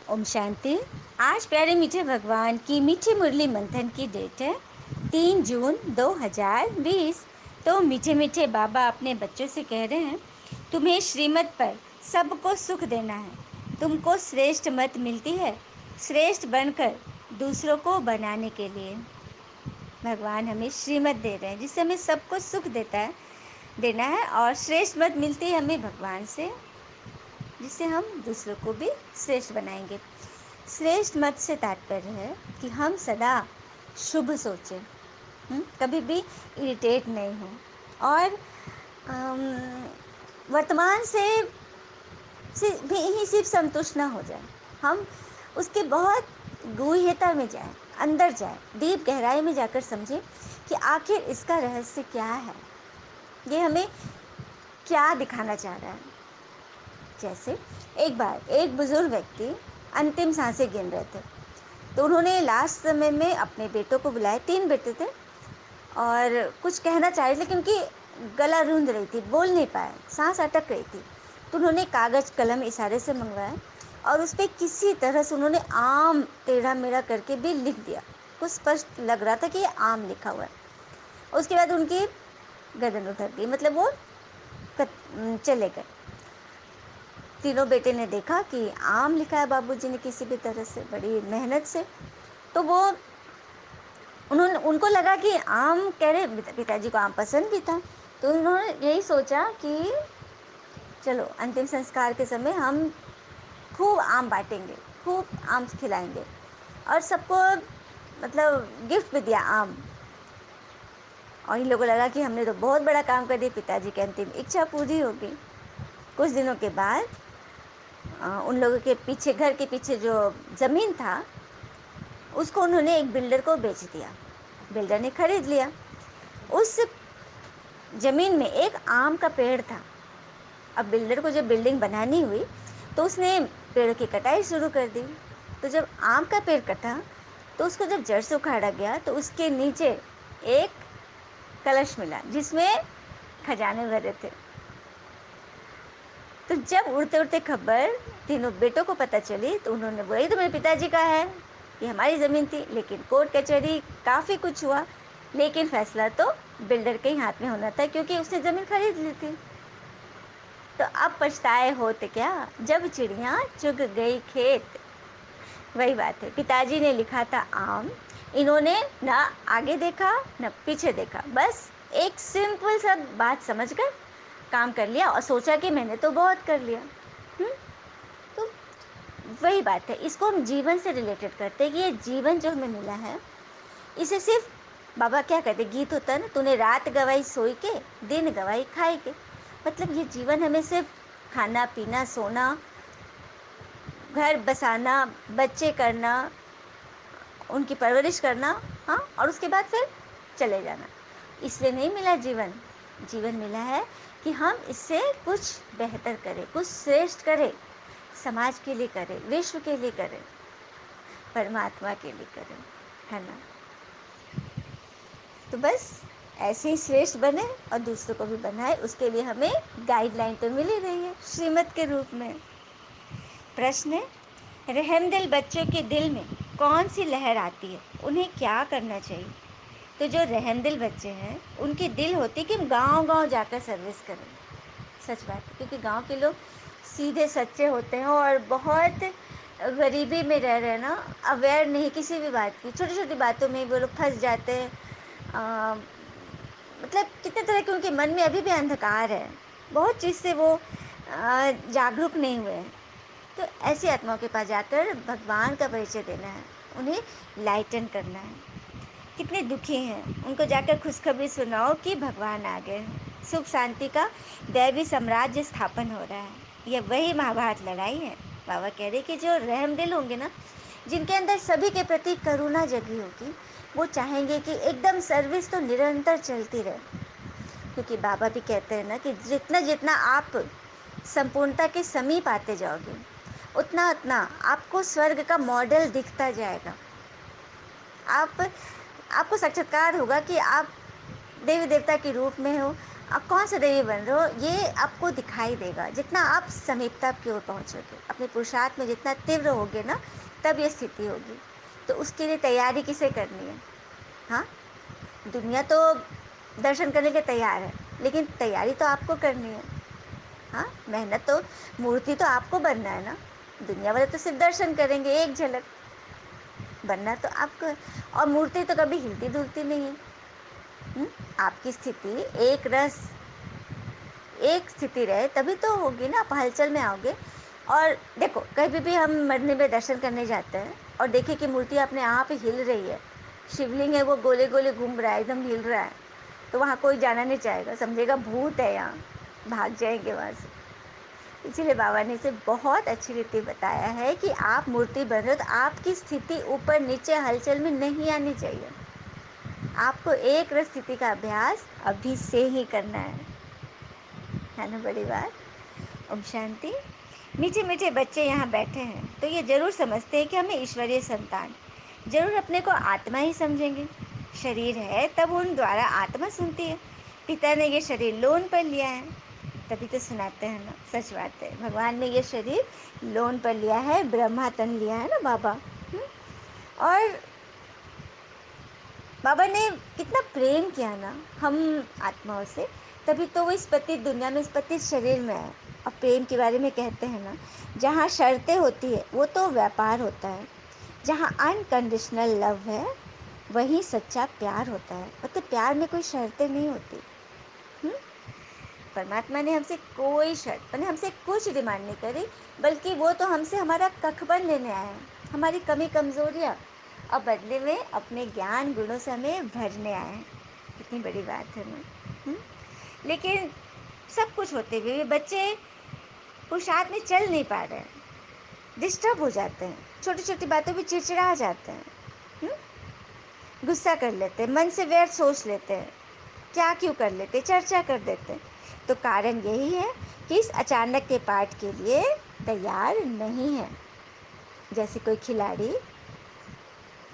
ओम शांति। आज प्यारे मीठे भगवान की मीठी मुरली मंथन की डेट है 3 जून 2020। तो मीठे मीठे बाबा अपने बच्चों से कह रहे हैं, तुम्हें श्रीमत पर सबको सुख देना है। तुमको श्रेष्ठ मत मिलती है श्रेष्ठ बनकर दूसरों को बनाने के लिए। भगवान हमें श्रीमत दे रहे हैं जिससे हमें सबको सुख देना है, और श्रेष्ठ मत मिलती है हमें भगवान से, जिससे हम दूसरों को भी श्रेष्ठ बनाएंगे। श्रेष्ठ मत से तात्पर्य है कि हम सदा शुभ सोचें, कभी भी इरिटेट नहीं हो, और वर्तमान से भी ही सिर्फ संतुष्ट ना हो जाए। हम उसके बहुत गूढ़ता में जाएं, अंदर जाएं, डीप गहराई में जाकर समझें कि आखिर इसका रहस्य क्या है, ये हमें क्या दिखाना चाह रहा है। जैसे एक बार एक बुजुर्ग व्यक्ति अंतिम सांसें गिन रहे थे, तो उन्होंने लास्ट समय में अपने बेटों को बुलाया। 3 बेटे थे और कुछ कहना चाह रहे, लेकिन उनकी गला रूंध रही थी, बोल नहीं पाए, सांस अटक रही थी। तो उन्होंने कागज कलम इशारे से मंगवाया और उस पर किसी तरह से उन्होंने आम टेढ़ा मेढ़ा करके भी लिख दिया। कुछ स्पष्ट लग रहा था कि ये आम लिखा हुआ है। उसके बाद उनकी गर्दन उधर गई, मतलब वो चले गए। तीनों बेटे ने देखा कि आम लिखा है बाबूजी ने किसी भी तरह से, बड़ी मेहनत से। तो वो उनको लगा कि आम कह रहे, पिताजी को आम पसंद भी था। तो उन्होंने यही सोचा कि चलो अंतिम संस्कार के समय हम खूब आम बांटेंगे, खूब आम खिलाएंगे, और सबको मतलब गिफ्ट भी दिया आम। और इन लोगों को लगा कि हमने तो बहुत बड़ा काम कर दिया, पिताजी की अंतिम इच्छा पूरी हो गई। कुछ दिनों के बाद उन लोगों के पीछे, घर के पीछे जो ज़मीन था, उसको उन्होंने एक बिल्डर को बेच दिया। बिल्डर ने खरीद लिया। उस ज़मीन में एक आम का पेड़ था। अब बिल्डर को जब बिल्डिंग बनानी हुई तो उसने पेड़ की कटाई शुरू कर दी। तो जब आम का पेड़ कटा तो उसको जब जड़ से उखाड़ा गया तो उसके नीचे एक कलश मिला जिसमें खजाने भरे थे। तो जब उड़ते उड़ते खबर तीनों बेटों को पता चली तो उन्होंने, वही तो मेरे पिताजी का है, ये हमारी ज़मीन थी। लेकिन कोर्ट कचहरी काफ़ी कुछ हुआ, लेकिन फैसला तो बिल्डर के ही हाथ में होना था, क्योंकि उसने ज़मीन खरीद ली थी। तो अब पछताए होते क्या जब चिड़िया चुग गई खेत। वही बात है, पिताजी ने लिखा था आम, इन्होंने ना आगे देखा ना पीछे देखा, बस एक सिंपल सा बात समझकर काम कर लिया और सोचा कि मैंने तो बहुत कर लिया। तो वही बात है, इसको हम जीवन से रिलेटेड करते हैं कि ये जीवन जो हमें मिला है, इसे सिर्फ बाबा क्या कहते, गीत होता है ना, तूने रात गवाई सोई के, दिन गवाई खाई के। मतलब ये जीवन हमें सिर्फ खाना पीना सोना, घर बसाना, बच्चे करना, उनकी परवरिश करना, हाँ, और उसके बाद फिर चले जाना, इसलिए नहीं मिला जीवन। जीवन मिला है कि हम इससे कुछ बेहतर करें, कुछ श्रेष्ठ करें, समाज के लिए करें, विश्व के लिए करें, परमात्मा के लिए करें, है ना। तो बस ऐसे ही श्रेष्ठ बने और दूसरों को भी बनाए, उसके लिए हमें गाइडलाइन तो मिल ही रही है श्रीमत के रूप में। प्रश्न है, रहमदिल बच्चों के दिल में कौन सी लहर आती है, उन्हें क्या करना चाहिए। तो जो रहमदिल बच्चे हैं उनकी दिल होती है कि हम गांव-गांव जाकर सर्विस करें। सच बात है, क्योंकि गांव के लोग सीधे सच्चे होते हैं और बहुत गरीबी में रह रहे हैं ना, अवेयर नहीं किसी भी बात की, छोटी छोटी बातों में वो लोग फंस जाते हैं। मतलब कितने तरह के उनके मन में अभी भी अंधकार है, बहुत चीज़ से वो जागरूक नहीं हुए हैं। तो ऐसी आत्माओं के पास जाकर भगवान का परिचय देना है, उन्हें लाइटन करना है। कितने दुखी हैं, उनको जाकर खुशखबरी सुनाओ कि भगवान आ गए हैं, सुख शांति का दैवी साम्राज्य स्थापन हो रहा है। यह वही महाभारत लड़ाई है। बाबा कह रहे कि जो रहमदिल होंगे ना, जिनके अंदर सभी के प्रति करुणा जगी होगी, वो चाहेंगे कि एकदम सर्विस तो निरंतर चलती रहे। क्योंकि बाबा भी कहते हैं ना कि जितना जितना आप संपूर्णता के समीप आते जाओगे, उतना उतना आपको स्वर्ग का मॉडल दिखता जाएगा। आपको साक्षात्कार होगा कि आप देवी देवता के रूप में हो, आप कौन सा देवी बन रहे हो ये आपको दिखाई देगा जितना आप समीपता की ओर पहुँचोगे, अपने पुरुषार्थ में जितना तीव्र होगे ना, तब ये स्थिति होगी। तो उसके लिए तैयारी किसे करनी है? हाँ, दुनिया तो दर्शन करने के तैयार है, लेकिन तैयारी तो आपको करनी है। हाँ, मेहनत तो, मूर्ति तो आपको बनना है ना। दुनिया वाले तो सिर्फ दर्शन करेंगे, एक झलक। बनना तो आपको है। और मूर्ति तो कभी हिलती डुलती नहीं है। आपकी स्थिति एक रस, एक स्थिति रहे तभी तो होगी ना, आप हलचल में आओगे। और देखो, कभी भी हम मंदिर में दर्शन करने जाते हैं और देखें कि मूर्ति अपने आप ही हिल रही है, शिवलिंग है वो गोले गोले घूम रहा है, एकदम हिल रहा है, तो वहाँ कोई जाना नहीं चाहेगा, समझेगा भूत है यहाँ, भाग जाएंगे वहाँ से। इसीलिए बाबा ने इसे बहुत अच्छी रीति बताया है कि आप मूर्ति बन रहे हो तो आपकी स्थिति ऊपर नीचे हलचल में नहीं आनी चाहिए। आपको एक रस स्थिति का अभ्यास अभी से ही करना है ना। बड़ी बात। ओम शांति। मीठे मीठे बच्चे यहाँ बैठे हैं तो ये जरूर समझते हैं कि हमें ईश्वरीय संतान, जरूर अपने को आत्मा ही समझेंगे। शरीर है तब उन द्वारा आत्मा सुनती है। पिता ने ये शरीर लोन पर लिया है, तभी तो सुनाते हैं ना। सच बात है, भगवान ने ये शरीर लोन पर लिया है, ब्रह्मा तन लिया है ना बाबा। और बाबा ने कितना प्रेम किया ना हम आत्माओं से, तभी तो वो इस पतित दुनिया में, इस पतित शरीर में है। और प्रेम के बारे में कहते हैं ना, जहाँ शर्तें होती है वो तो व्यापार होता है, जहाँ अनकंडीशनल लव है वहीं सच्चा प्यार होता है। मतलब प्यार में कोई शर्तें नहीं होती। परमात्मा ने हमसे कोई शर्त, मैंने हमसे कुछ डिमांड नहीं करी, बल्कि वो तो हमसे हमारा कखबन लेने आए हैं, हमारी कमी कमज़ोरियाँ, और बदले में अपने ज्ञान गुणों से हमें भरने आए हैं। कितनी बड़ी बात है ना। लेकिन सब कुछ होते हुए भी बच्चे पुरुषार्थ में चल नहीं पा रहे हैं, डिस्टर्ब हो जाते हैं, छोटी छोटी बातों पर चिड़चिड़ा जाते हैं, गुस्सा कर लेते हैं, मन से व्यर्थ सोच लेते हैं, क्या क्यों कर लेते, चर्चा कर देते हैं। तो कारण यही है कि इस अचानक के पाठ के लिए तैयार नहीं है। जैसे कोई खिलाड़ी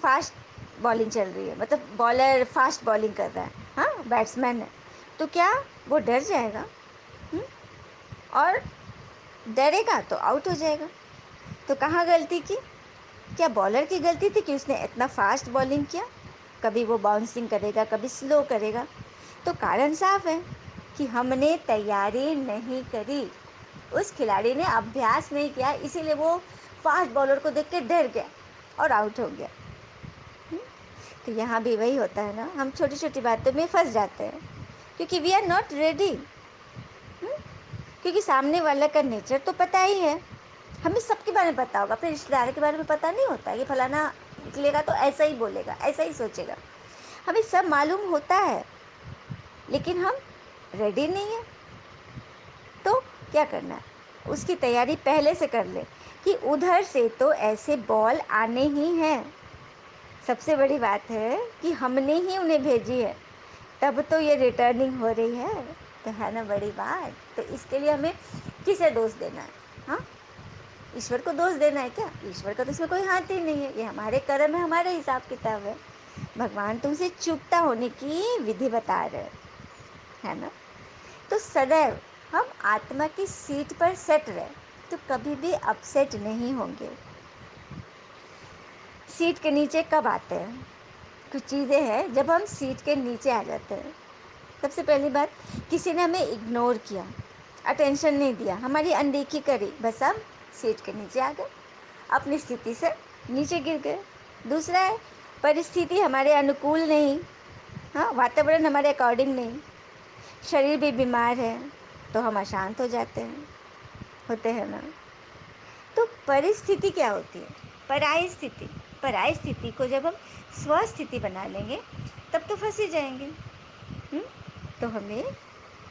फास्ट बॉलिंग चल रही है, मतलब बॉलर फास्ट बॉलिंग कर रहा है, हाँ, बैट्समैन है, तो क्या वो डर जाएगा? और डरेगा तो आउट हो जाएगा। तो कहाँ गलती की? क्या बॉलर की गलती थी कि उसने इतना फास्ट बॉलिंग किया? कभी वो बाउंसिंग करेगा, कभी स्लो करेगा। तो कारण साफ है कि हमने तैयारी नहीं करी, उस खिलाड़ी ने अभ्यास नहीं किया, इसीलिए वो फास्ट बॉलर को देख के डर गया और आउट हो गया। तो यहाँ भी वही होता है ना, हम छोटी छोटी बातों में फंस जाते हैं क्योंकि वी आर नॉट रेडी। क्योंकि सामने वाला का नेचर तो पता ही है, हमें सबके बारे में पता होगा, अपने रिश्तेदार के बारे में पता नहीं होता कि फलाना निकलेगा तो ऐसा ही बोलेगा, ऐसा ही सोचेगा। हमें सब मालूम होता है, लेकिन हम रेडी नहीं है। तो क्या करना है? उसकी तैयारी पहले से कर ले कि उधर से तो ऐसे बॉल आने ही हैं। सबसे बड़ी बात है कि हमने ही उन्हें भेजी है, तब तो ये रिटर्निंग हो रही है। तो है ना बड़ी बात। तो इसके लिए हमें किसे दोष देना है? हाँ, ईश्वर को दोष देना है क्या? ईश्वर का तो इसमें कोई हाथ ही नहीं है, ये हमारे कर्म है, हमारे हिसाब किताब है। भगवान तुमसे चुकता होने की विधि बता रहे है ना। तो सदैव हम आत्मा की सीट पर सेट रहे तो कभी भी अपसेट नहीं होंगे। सीट के नीचे कब आते हैं? कुछ चीज़ें हैं जब हम सीट के नीचे आ जाते हैं। सबसे पहली बात, किसी ने हमें इग्नोर किया, अटेंशन नहीं दिया, हमारी अनदेखी करी, बस हम सीट के नीचे आ गए, अपनी स्थिति से नीचे गिर गए। दूसरा है, परिस्थिति हमारे अनुकूल नहीं, हाँ, वातावरण हमारे अकॉर्डिंग नहीं, शरीर भी बीमार है, तो हम अशांत हो जाते हैं, होते हैं ना। तो परिस्थिति क्या होती है? पराई स्थिति। पराई स्थिति को जब हम स्वस्थिति बना लेंगे तब तो फंस ही जाएंगे। तो हमें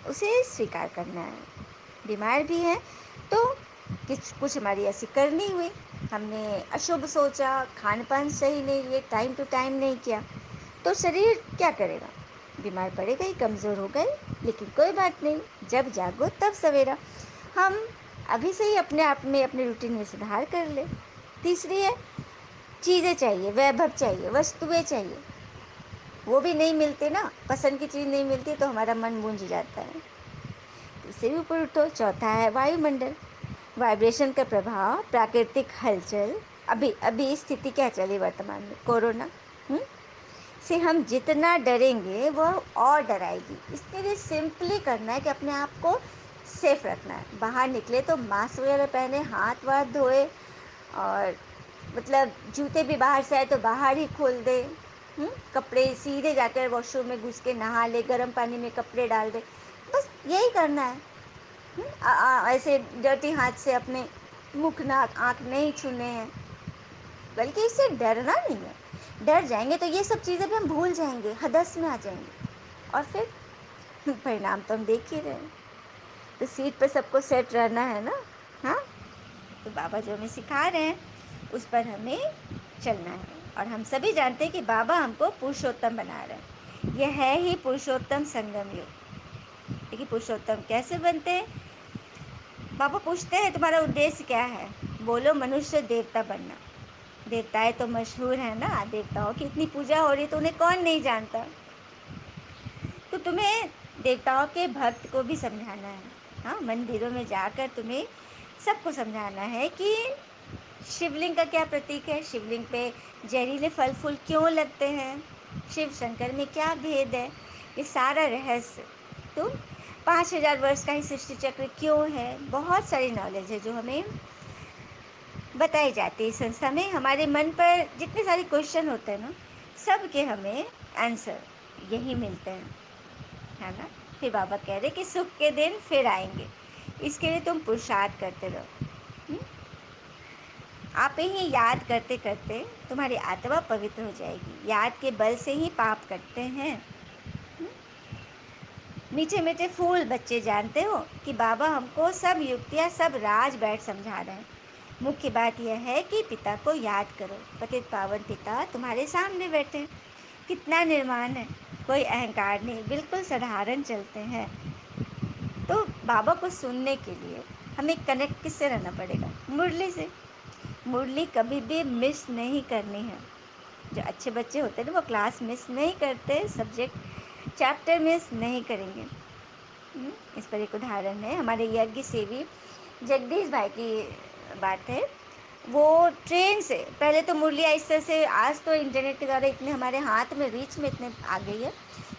उसे स्वीकार करना है। बीमार भी हैं तो कुछ हमारी ऐसी करनी हुई, हमने अशुभ सोचा, खान पान सही नहीं लिए, टाइम टू टाइम नहीं किया, तो शरीर क्या करेगा? बीमार पड़ेगा ही, कमज़ोर हो गए। लेकिन कोई बात नहीं, जब जागो तब सवेरा। हम अभी से ही अपने आप में, अपने रूटीन में सुधार कर ले। तीसरी है, चीज़ें चाहिए, वैभव चाहिए, वस्तुएं चाहिए, वो भी नहीं मिलते ना, पसंद की चीज़ नहीं मिलती तो हमारा मन मूंझ जाता है। इससे भी ऊपर उठो, चौथा है वायुमंडल। वाइब्रेशन का प्रभाव, प्राकृतिक हलचल। अभी अभी स्थिति क्या चली वर्तमान में, कोरोना से हम जितना डरेंगे वह और डराएगी। इसके लिए सिंपली करना है कि अपने आप को सेफ रखना है। बाहर निकले तो मास्क वगैरह पहने, हाथ वाथ धोए, और मतलब जूते भी बाहर से आए तो बाहर ही खोल दे। कपड़े सीधे जाकर वॉशरूम में घुस के नहा ले, गर्म पानी में कपड़े डाल दे, बस यही करना है। ऐसे डर्टी हाथ से अपने मुख नाक आँख नहीं छूने हैं, बल्कि इससे डरना नहीं है। डर जाएंगे तो ये सब चीज़ें भी हम भूल जाएंगे, हदस में आ जाएंगे, और फिर परिणाम तो हम देख ही रहे हैं। तो सीट पर सबको सेट रहना है ना। हाँ, तो बाबा जो हमें सिखा रहे हैं उस पर हमें चलना है। और हम सभी जानते हैं कि बाबा हमको पुरुषोत्तम बना रहे हैं। यह है ही पुरुषोत्तम संगम युग। देखिए पुरुषोत्तम कैसे बनते हैं। बाबा पूछते हैं तुम्हारा उद्देश्य क्या है, बोलो मनुष्य देवता बनना। देवताएं तो मशहूर है ना, देवताओं की इतनी पूजा हो रही तो उन्हें कौन नहीं जानता। तो तुम्हें देवताओं के भक्त को भी समझाना है। हाँ, मंदिरों में जाकर तुम्हें सबको समझाना है कि शिवलिंग का क्या प्रतीक है, शिवलिंग पे जहरीले फल फूल क्यों लगते हैं, शिव शंकर में क्या भेद है, ये सारा रहस्य। तो 5,000 वर्ष का ही सृष्टि चक्र क्यों है, बहुत सारी नॉलेज है जो हमें बताई जाती है इस संस्था में। हमारे मन पर जितने सारे क्वेश्चन होते हैं ना, सब के हमें आंसर यही मिलते हैं, है ना। फिर बाबा कह रहे कि सुख के दिन फिर आएंगे, इसके लिए तुम पुरुषार्थ करते रहो। आप ही याद करते करते तुम्हारी आत्मा पवित्र हो जाएगी। याद के बल से ही पाप कटते हैं। मीठे मीठे फूल बच्चे, जानते हो कि बाबा हमको सब युक्तियाँ, सब राज बैठ समझा रहे हैं। मुख्य बात यह है कि पिता को याद करो। पतित पावन पिता तुम्हारे सामने बैठे हैं। कितना निर्माण है, कोई अहंकार नहीं, बिल्कुल साधारण चलते हैं। तो बाबा को सुनने के लिए हमें कनेक्ट किससे रहना पड़ेगा, मुरली से। मुरली कभी भी मिस नहीं करनी है। जो अच्छे बच्चे होते हैं ना, वो क्लास मिस नहीं करते, सब्जेक्ट चैप्टर मिस नहीं करेंगे। इस पर एक उदाहरण है, हमारे यज्ञ सेवी जगदीश भाई की बात है। वो ट्रेन से, पहले तो मुरली इस तरह से, आज तो इंटरनेट के द्वारा इतने हमारे हाथ में, रीच में इतने आ गई है।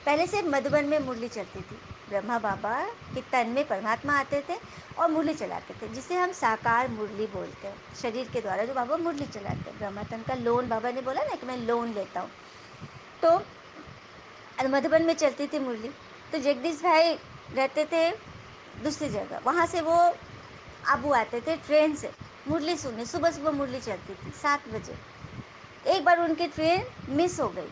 पहले से मधुबन में मुरली चलती थी। ब्रह्मा बाबा के तन में परमात्मा आते थे और मुरली चलाते थे, जिसे हम साकार मुरली बोलते हैं। शरीर के द्वारा जो बाबा मुरली चलाते हैं, ब्रह्मा तन का लोन, बाबा ने बोला ना कि मैं लोन लेता हूँ। तो मधुबन में चलती थी मुरली। तो जगदीश भाई रहते थे दूसरी जगह, वहाँ से वो आबू आते थे ट्रेन से मुरली सुनने। सुबह सुबह मुरली चलती थी 7 बजे। एक बार उनकी ट्रेन मिस हो गई।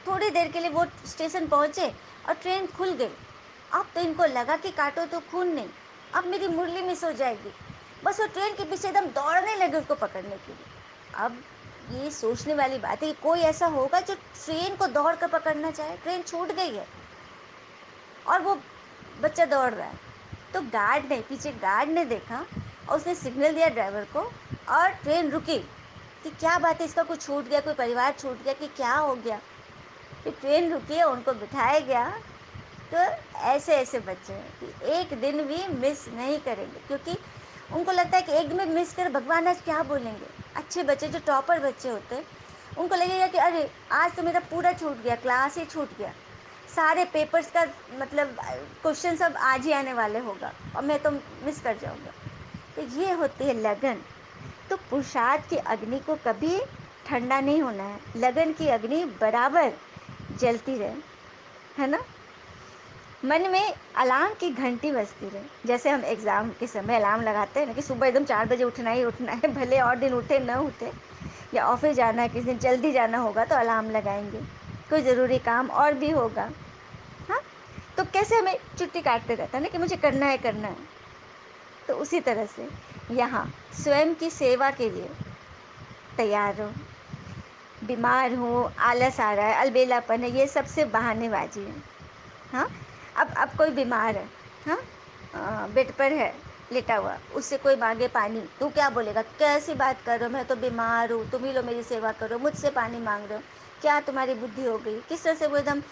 थोड़ी देर के लिए वो स्टेशन पहुँचे और ट्रेन खुल गई। अब तो इनको लगा कि काटो तो खून नहीं, अब मेरी मुरली मिस हो जाएगी। बस वो ट्रेन के पीछे एकदम दौड़ने लगे उसको पकड़ने के लिए। अब ये सोचने वाली बात है कि कोई ऐसा होगा जो ट्रेन को दौड़ कर पकड़ना चाहे। ट्रेन छूट गई है और वो बच्चा दौड़ रहा है। तो गार्ड ने, पीछे गार्ड ने देखा और उसने सिग्नल दिया ड्राइवर को, और ट्रेन रुकी। कि क्या बात है, इसका कुछ छूट गया, कोई परिवार छूट गया कि क्या हो गया। फिर ट्रेन रुकी और उनको बिठाया गया। तो ऐसे ऐसे बच्चे हैं कि एक दिन भी मिस नहीं करेंगे, क्योंकि उनको लगता है कि एक दिन में मिस कर भगवान आज क्या बोलेंगे। अच्छे बच्चे, जो टॉपर बच्चे होते हैं, उनको लगेगा कि अरे आज तो मेरा पूरा छूट गया, क्लास ही छूट गया, सारे पेपर्स का मतलब क्वेश्चन सब आज ही आने वाले होगा और मैं तो मिस कर जाऊंगा। तो ये होती है लगन। तो पुरुषार्थ की अग्नि को कभी ठंडा नहीं होना है, लगन की अग्नि बराबर जलती रहे, है ना। मन में अलार्म की घंटी बजती रहे। जैसे हम एग्ज़ाम के समय अलार्म लगाते हैं ना कि सुबह एकदम 4 बजे उठना ही उठना है, भले और दिन उठे न उठे, या ऑफिस जाना है, किसी दिन जल्दी जाना होगा तो अलार्म लगाएंगे, कोई ज़रूरी काम और भी होगा। हाँ, तो कैसे हमें छुट्टी काटते रहता है ना कि मुझे करना है करना है। तो उसी तरह से यहाँ स्वयं की सेवा के लिए तैयार रहो। बीमार हो, आलस आ रहा है, अलबेलापन है, ये सबसे बहानेबाजी है। हाँ, अब कोई बीमार है, हाँ, बेड पर है, लेटा हुआ, उससे कोई मांगे पानी, तू क्या बोलेगा, कैसी बात कर रहे हो, मैं तो बीमार हूँ, तुम ही लोग मेरी सेवा करो, मुझसे पानी मांग रहे हो, क्या तुम्हारी बुद्धि हो गई, किस तरह से वो एकदम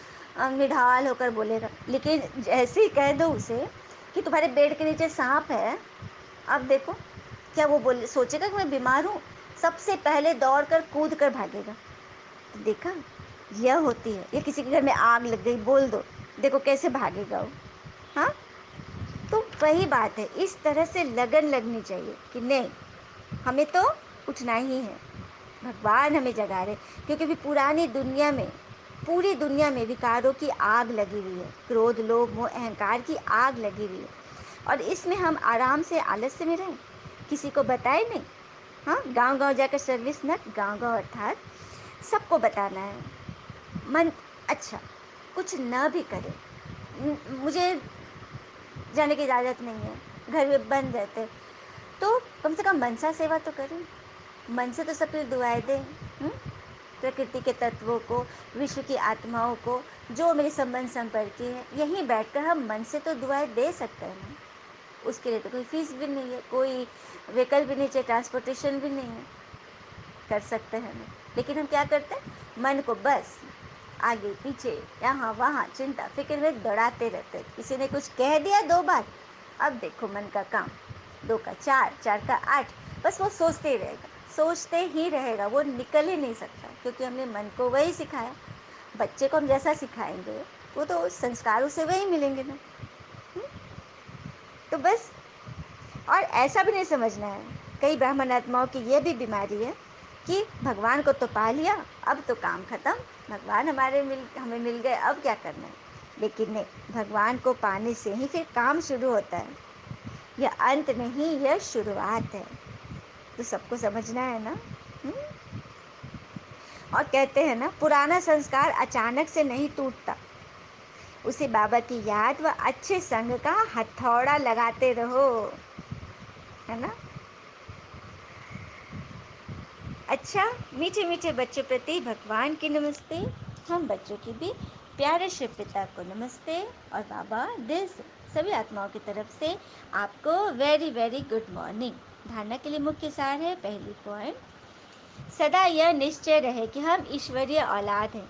निढाल होकर बोलेगा। लेकिन जैसे ही कह दो उसे कि तुम्हारे बेड के नीचे सांप है, अब देखो क्या वो बोले, सोचेगा कि मैं बीमार हूँ, सबसे पहले दौड़ कर कूद कर भागेगा। तो देखा, यह होती है। या किसी के घर में आग लग गई, बोल दो, देखो कैसे भागेगा वो। हाँ, तो वही बात है, इस तरह से लगन लगनी चाहिए कि नहीं, हमें तो उठना ही है, भगवान हमें जगा रहे। क्योंकि अभी पुरानी दुनिया में, पूरी दुनिया में विकारों की आग लगी हुई है, क्रोध लोभ मोह अहंकार की आग लगी हुई है, और इसमें हम आराम से आलस्य में रहें, किसी को बताए नहीं। हाँ, गांव गांव जाकर सर्विस न, गांव गांव अर्थात सबको बताना है। मन अच्छा कुछ न भी करे, मुझे जाने की इजाज़त नहीं है, घर में बंद रहते, तो कम से कम मनसा सेवा तो करें, मन से तो सबके दुआएं दें। प्रकृति के तत्वों को, विश्व की आत्माओं को, जो मेरे संबंध संपर्क हैं, यहीं बैठकर हम मन से तो दुआएं दे सकते हैं ना। उसके लिए तो कोई फीस भी नहीं है, कोई विकल्प भी नहीं चाहिए, ट्रांसपोर्टेशन भी नहीं है, कर सकते हैं ना। लेकिन हम क्या करते हैं, मन को बस आगे पीछे यहाँ वहाँ चिंता फिक्र में दौड़ाते रहते हैं। किसी ने कुछ कह दिया 2 बार, अब देखो मन का काम, 2 का 4, 4 का 8, बस वो सोचते ही रहेगा, सोचते ही रहेगा, वो निकल ही नहीं सकता, क्योंकि हमने मन को वही सिखाया। बच्चे को हम जैसा सिखाएंगे वो तो संस्कार उसे वही मिलेंगे ना। तो बस, और ऐसा भी नहीं समझना है, कई ब्राह्मण आत्माओं की यह भी बीमारी है कि भगवान को तो पा लिया, अब तो काम खत्म, भगवान हमें मिल गए, अब क्या करना है। लेकिन नहीं, भगवान को पाने से ही फिर काम शुरू होता है, यह अंत नहीं, यह शुरुआत है। तो सबको समझना है ना। हुँ? और कहते हैं ना, पुराना संस्कार अचानक से नहीं टूटता, उसे बाबा की याद व अच्छे संग का हथौड़ा लगाते रहो, है ना। अच्छा, मीठे मीठे बच्चों प्रति भगवान की नमस्ते। हम बच्चों की भी प्यारे शिव पिता को नमस्ते, और बाबा दिल से सभी आत्माओं की तरफ से आपको वेरी वेरी गुड मॉर्निंग। धारणा के लिए मुख्य सार है, पहली पॉइंट, सदा यह निश्चय रहे कि हम ईश्वरीय औलाद हैं,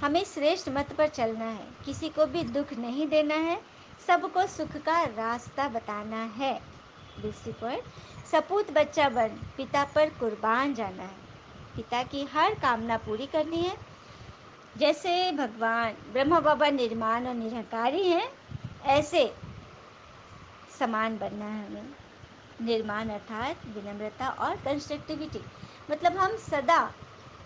हमें श्रेष्ठ मत पर चलना है, किसी को भी दुख नहीं देना है, सबको सुख का रास्ता बताना है। दूसरी पॉइंट, सपूत बच्चा बन पिता पर कुर्बान जाना है, पिता की हर कामना पूरी करनी है। जैसे भगवान ब्रह्मा बाबा निर्माण और निरंकारी हैं, ऐसे समान बनना है हमें। निर्माण अर्थात विनम्रता और कंस्ट्रक्टिविटी, मतलब हम सदा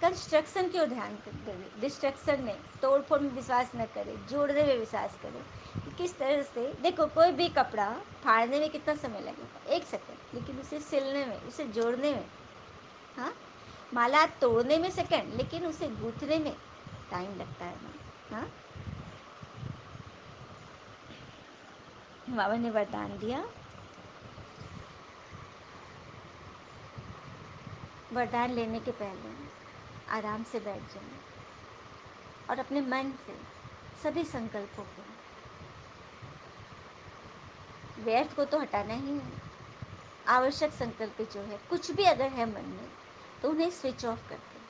कंस्ट्रक्शन की ओर ध्यान दें, डिस्ट्रक्शन नहीं, तोड़ फोड़ में विश्वास न करें, जोड़ने में विश्वास करें। कि किस तरह से, देखो कोई भी कपड़ा फाड़ने में कितना समय लगेगा, 1 सेकंड, लेकिन उसे सिलने में, उसे जोड़ने में, हाँ, माला तोड़ने में सेकंड, लेकिन उसे गूंथने में टाइम लगता है ना। हाँ, बाबा ने वरदान दिया, वरदान लेने के पहले आराम से बैठ जाएं और अपने मन से सभी संकल्पों को, व्यर्थ को तो हटाना ही है, आवश्यक संकल्प जो है, कुछ भी अगर है मन में तो उन्हें स्विच ऑफ कर दें।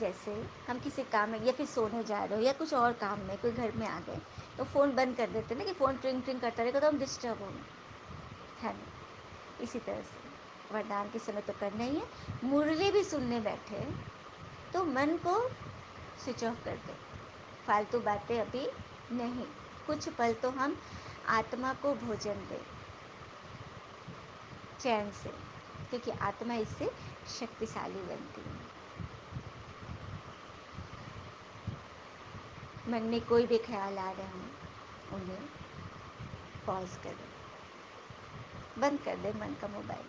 जैसे हम किसी काम में या फिर सोने जा रहे हो या कुछ और काम में, कोई घर में आ गए तो फ़ोन बंद कर देते ना, कि फ़ोन ट्रिंग ट्रिंग करता रहेगा तो हम डिस्टर्ब होंगे, है ना। इसी तरह से वरदान के समय तो करना ही है, मुरली भी सुनने बैठे तो मन को स्विच ऑफ कर दे, फालतू बातें अभी नहीं, कुछ पल तो हम आत्मा को भोजन दें चैन से, क्योंकि आत्मा इससे शक्तिशाली बनती है। मन में कोई भी ख्याल आ रहे हों, उन्हें पॉज करें, बंद कर दें मन का मोबाइल,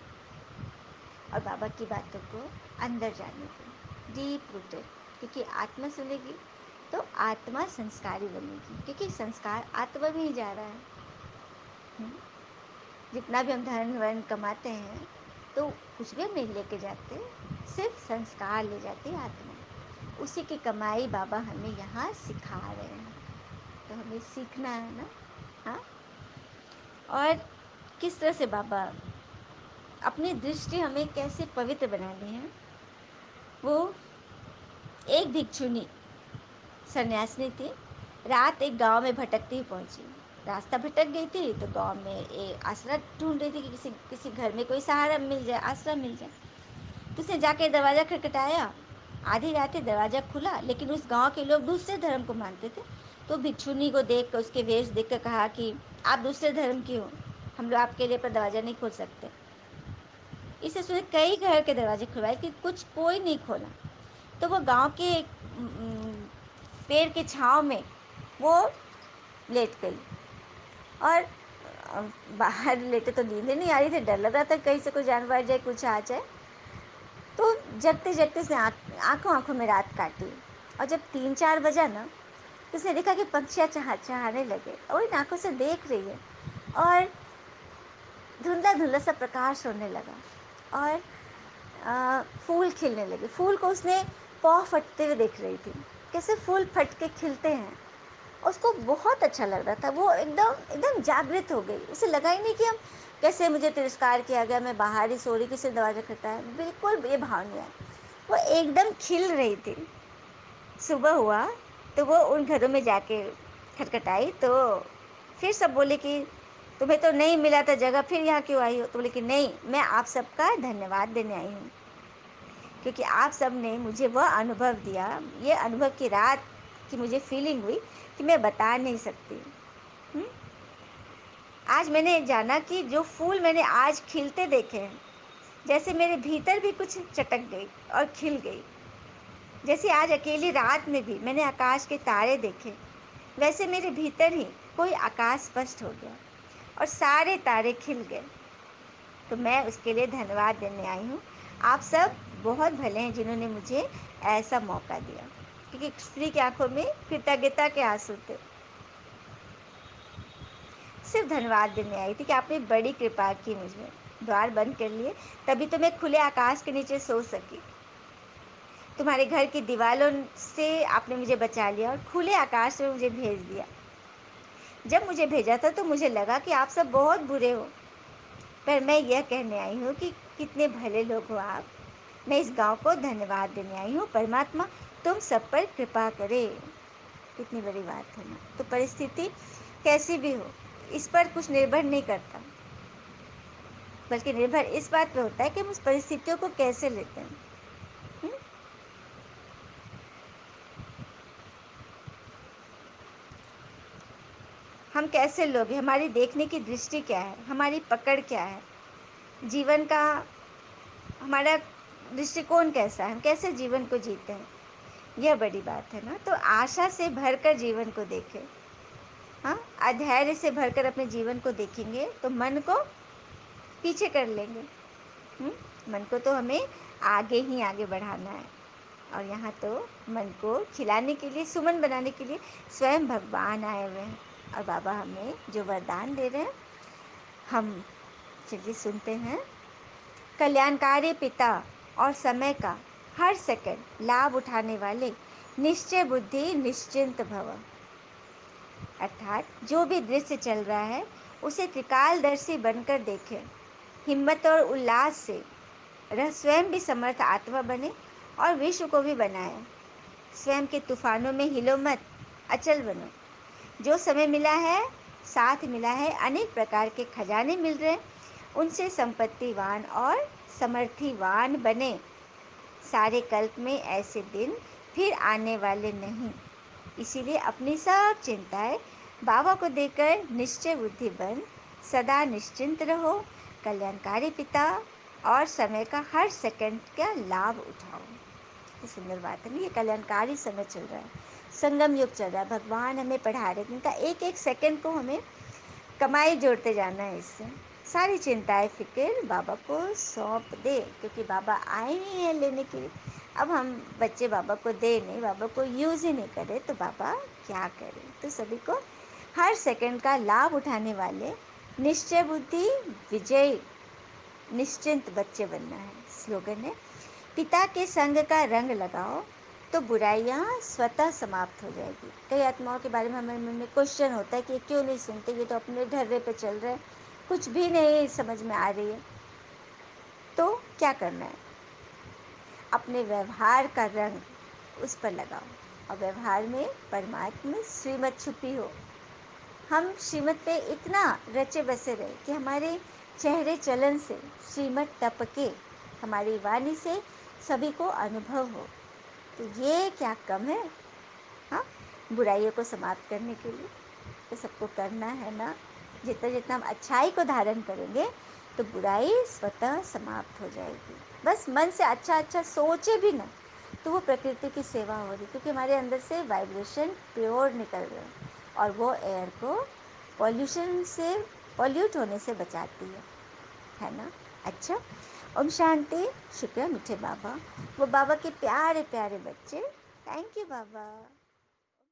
और बाबा की बातों को अंदर जाने दें, डीप रूटेड, क्योंकि आत्मा सुनेगी तो आत्मा संस्कारी बनेगी, क्योंकि संस्कार आत्मा में ही जा रहा है। जितना भी हम धन वन कमाते हैं तो कुछ भी हम नहीं लेके जाते, सिर्फ संस्कार ले जाती है आत्मा, उसी की कमाई बाबा हमें यहाँ सिखा रहे हैं, तो हमें सीखना है ना। हाँ, और किस तरह से बाबा अपनी दृष्टि हमें कैसे पवित्र बनानी है। वो एक भिक्षुनी सन्यासिनी थी। रात एक गांव में भटकती हुई पहुंची। रास्ता भटक गई थी तो गांव में एक आसरा ढूंढ रही थी कि किसी किसी घर में कोई सहारा मिल जाए, आसरा मिल जाए। तो उसने जाके दरवाज़ा खटखटाया। आधी रात में दरवाज़ा खुला, लेकिन उस गांव के लोग दूसरे धर्म को मानते थे। तो भिक्षुनी को देख कर, उसके वेश देख कर कहा कि आप दूसरे धर्म की हो, हम लोग आपके लिए पर दरवाज़ा नहीं खोल सकते। इसे उसने कई घर के दरवाजे खुलवाए कि कुछ कोई नहीं खोला। तो वो गांव के एक पेड़ के छाँव में वो लेट गई। और बाहर लेटे तो नींद नहीं आ रही थी, डर लग रहा था कहीं से कोई जानवर जाए, कुछ आ जाए। तो जगते जगते उसने आंखों आंखों में रात काटी। और जब 3-4 बजा ना, तो उसने देखा कि पक्षियाँ चहचहाने लगे और इन आंखों से देख रही है। और धुंधला धुंधला सा प्रकाश होने लगा और फूल खिलने लगे। फूल को उसने पाँव फटते हुए देख रही थी, कैसे फूल फट के खिलते हैं। उसको बहुत अच्छा लग रहा था। वो एकदम एकदम जागृत हो गई। उसे लगा ही नहीं कि हम कैसे मुझे तिरस्कार किया गया, मैं बाहर ही सो रही, किसी ने दरवाजा खटखटाया, बिल्कुल ये भाव नहीं आया। वो एकदम खिल रही थी। सुबह हुआ तो वो उन घरों में जाके खटखटाई तो फिर सब बोले कि तुम्हें तो नहीं मिला था जगह, फिर यहाँ क्यों आई हो। तो बोले कि नहीं, मैं आप सबका धन्यवाद देने आई हूँ, क्योंकि आप सब ने मुझे वह अनुभव दिया, ये अनुभव की रात की मुझे फीलिंग हुई कि मैं बता नहीं सकती। हुँ? आज मैंने जाना कि जो फूल मैंने आज खिलते देखे हैं, जैसे मेरे भीतर भी कुछ चटक गई और खिल गई। जैसे आज अकेली रात में भी मैंने आकाश के तारे देखे, वैसे मेरे भीतर ही कोई आकाश स्पष्ट हो गया और सारे तारे खिल गए। तो मैं उसके लिए धन्यवाद देने आई हूँ। आप सब बहुत भले हैं जिन्होंने मुझे ऐसा मौका दिया, क्योंकि एक स्त्री की आंखों में कृतज्ञता के आंसू थे। सिर्फ धन्यवाद देने आई थी कि आपने बड़ी कृपा की, मुझे द्वार बंद कर लिए, तभी तो मैं खुले आकाश के नीचे सो सकी। तुम्हारे घर की दीवारों से आपने मुझे बचा लिया और खुले आकाश में मुझे भेज दिया। जब मुझे भेजा था तो मुझे लगा कि आप सब बहुत बुरे हो, पर मैं यह कहने आई हूँ कि कितने भले लोग हो आप। मैं इस गांव को धन्यवाद देने आई हूँ। परमात्मा तुम सब पर कृपा करे। कितनी बड़ी बात है ना। तो परिस्थिति कैसी भी हो, इस पर कुछ निर्भर नहीं करता, बल्कि निर्भर इस बात पे होता है कि हम उस परिस्थितियों को कैसे लेते हैं। हुँ? हम कैसे लोग हैं, हमारी देखने की दृष्टि क्या है, हमारी पकड़ क्या है, जीवन का हमारा दृष्टिकोण कैसा है, हम कैसे जीवन को जीते हैं, यह बड़ी बात है ना। तो आशा से भरकर जीवन को देखें। हाँ, अधैर्य से भरकर अपने जीवन को देखेंगे तो मन को पीछे कर लेंगे। मन को तो हमें आगे ही आगे बढ़ाना है। और यहाँ तो मन को खिलाने के लिए, सुमन बनाने के लिए स्वयं भगवान आए हुए हैं और बाबा हमें जो वरदान दे रहे हैं, हम चलिए सुनते हैं। कल्याणकारी पिता और समय का हर सेकंड लाभ उठाने वाले निश्चय बुद्धि निश्चिंत भव। अर्थात जो भी दृश्य चल रहा है उसे त्रिकालदर्शी बनकर देखें, हिम्मत और उल्लास से रह स्वयं भी समर्थ आत्मा बने और विश्व को भी बनाए। स्वयं के तूफानों में हिलो मत, अचल बनो। जो समय मिला है, साथ मिला है, अनेक प्रकार के खजाने मिल रहे हैं, उनसे संपत्तिवान और समर्थिवान बने। सारे कल्प में ऐसे दिन फिर आने वाले नहीं। इसीलिए अपनी सब चिंताएं बाबा को देकर निश्चय बुद्धि बन सदा निश्चिंत रहो। कल्याणकारी पिता और समय का हर सेकंड का लाभ उठाओ। कितनी सुंदर बात है ना। ये कल्याणकारी समय चल रहा है, संगम युग चल रहा है। भगवान हमें पढ़ा रहे हैं, इनका एक एक सेकंड को हमें कमाई जोड़ते जाना है। इससे सारी चिंताएं फिक्र बाबा को सौंप दे, क्योंकि बाबा आए ही हैं लेने के लिए। अब हम बच्चे बाबा को दे नहीं, बाबा को यूज़ ही नहीं करें, तो बाबा क्या करें। तो सभी को हर सेकंड का लाभ उठाने वाले निश्चय बुद्धि विजय निश्चिंत बच्चे बनना है। स्लोगन है, पिता के संग का रंग लगाओ तो बुराइयां स्वतः समाप्त हो जाएगी। कई आत्माओं के बारे में हमारे मन में क्वेश्चन होता है कि क्यों नहीं सुनते, ये तो अपने ढर्रे पे चल रहे हैं, कुछ भी नहीं समझ में आ रही है, तो क्या करना है? अपने व्यवहार का रंग उस पर लगाओ और व्यवहार में परमात्मा श्रीमत छुपी हो। हम श्रीमत पे इतना रचे बसे रहे कि हमारे चेहरे चलन से श्रीमत टपके, हमारी वाणी से सभी को अनुभव हो। तो ये क्या कम है? हाँ, बुराइयों को समाप्त करने के लिए तो सबको करना है ना। जितना जितना हम अच्छाई को धारण करेंगे तो बुराई स्वतः समाप्त हो जाएगी। बस मन से अच्छा अच्छा सोचे भी ना तो वो प्रकृति की सेवा हो रही, क्योंकि हमारे अंदर से वाइब्रेशन प्योर निकल रहे हैं और वो एयर को पॉल्यूशन से, पॉल्यूट होने से बचाती है ना। अच्छा, ओम शांति। शुक्रिया मीठे बाबा, वो बाबा के प्यारे प्यारे बच्चे। Thank you Baba.